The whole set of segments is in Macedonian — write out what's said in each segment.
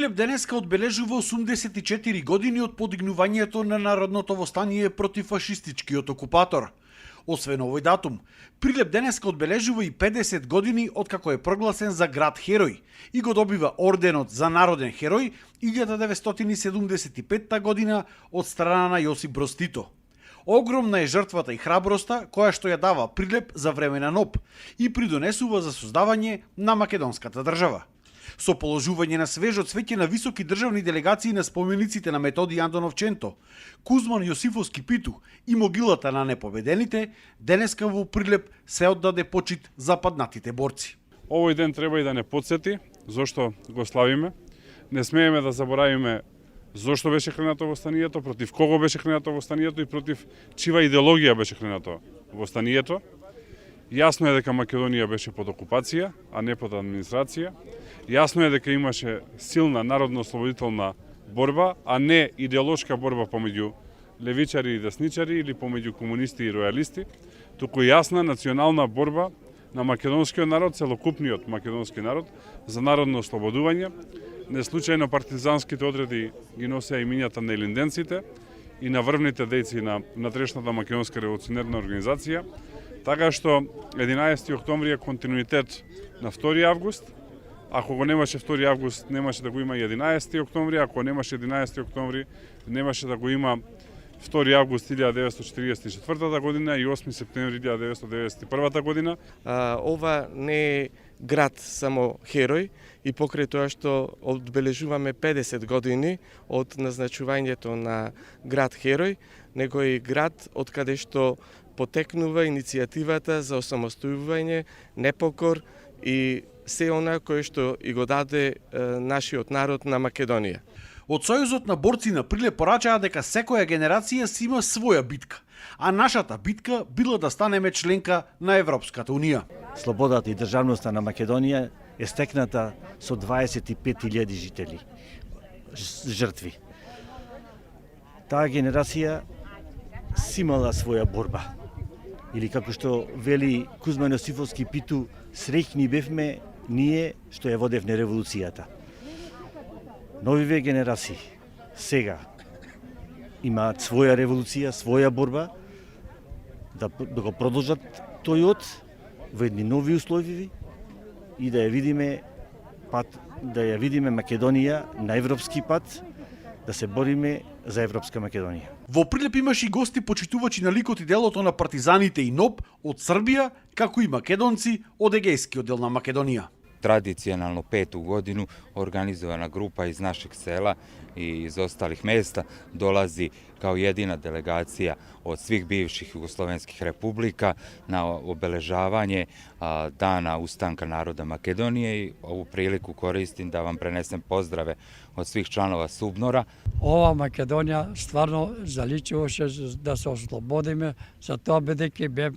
Прилеп денеска одбележува 84 години од подигнувањето на народното востание против фашистичкиот окупатор. Освен овој датум, Прилеп денеска одбележува и 50 години откако е прогласен за град Херој и го добива орденот за народен херој 1975 година од страна на Јосип Броз Тито. Огромна е жртвата и храброста која што ја дава Прилеп за време на НОБ и придонесува за создавање на македонската држава. Со положување на свежо цвеќе на високи државни делегации на спомениците на Методи Андонов Ченто, Кузман Јосифовски Питу и могилата на непобедените, денеска во Прилеп се оддаде почит за паднатите борци. Овој ден треба и да не потсети зошто го славиме. Не смееме да заборавиме зошто беше кренато востанието, против кого беше кренато востанието и против чива идеологија беше кренато востанието. Јасно е дека Македонија беше под окупација, а не под администрација. Јасно е дека имаше силна народно-ослободителна борба, а не идеолошка борба помеѓу левичари и десничари или помеѓу комунисти и ројалисти, туку јасна национална борба на македонскиот народ, целокупниот македонски народ, за народно ослободување. Не случајно партизанските одреди ги носеа имињата на илинденците и на врвните дејци на внатрешната македонска револуционерна организација, така што 11 октомври е континуитет на 2 август. Ако го немаше 2 август, немаше да го има 11 октомври, ако немаше 11 октомври, немаше да го има 2 август 1944 година и 8 септември 1991 година. Ова не е град само Херој и покрај тоа што одбележуваме 50 години од назначувањето на град Херој, него е град од каде што потекнува иницијативата за осамостојување, непокор и се она кое што и го даде нашиот народ на Македонија. Од Сојузот на борци на Прилеп порачаа дека секоја генерација си има своја битка, а нашата битка била да станеме членка на Европската унија. Слободата и државноста на Македонија е стекната со 25.000 жители, жртви. Таа генерација си имала своја борба. Или како што вели Кузман Јосифовски Питу, среќни бевме ние што ја водевне револуцијата. Новиве генерации сега имаат своја револуција, своја борба, да го продолжат тојот во едни нови услови и да ја видиме Македонија на европски пат, да се бориме за европска Македонија. Во Прилеп имаше и гости почитувачи на ликот и делото на партизаните и НОБ од Србија, како и македонци од Егејскиот дел на Македонија. Tradicionalno 5. godinu organizovana grupa iz našeg sela i iz ostalih mesta dolazi kao jedina delegacija od svih bivših jugoslovenskih republika na obeležavanje Dana ustanka naroda Makedonije i ovu priliku koristim da vam prenesem pozdrave od svih članova Subnora. Ова Македонија стварно заличуваше да се ослободиме, за тоа бидејќи бе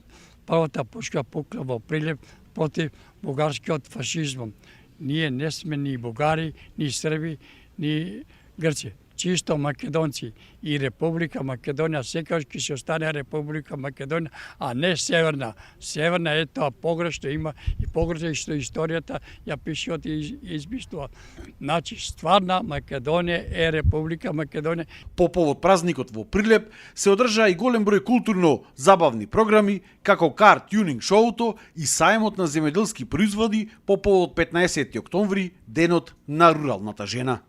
првата пушка пукла во Прилеп против бугарскиот фашизмом. Ние не сме ни бугари, ни срби, ни грци. Чисто македонци и Република Македонија секогаш ќе се остане Република Македонија, а не Северна. Северна е тоа погрешно има и погрешно што историјата ја пишува и измислува. Значи стварна Македонија е Република Македонија. По повод празникот во Прилеп се одржаа и голем број културно-забавни програми, како кар тюнинг шоуто и сајмот на земјоделски производи по повод 15 октомври, денот на руралната жена.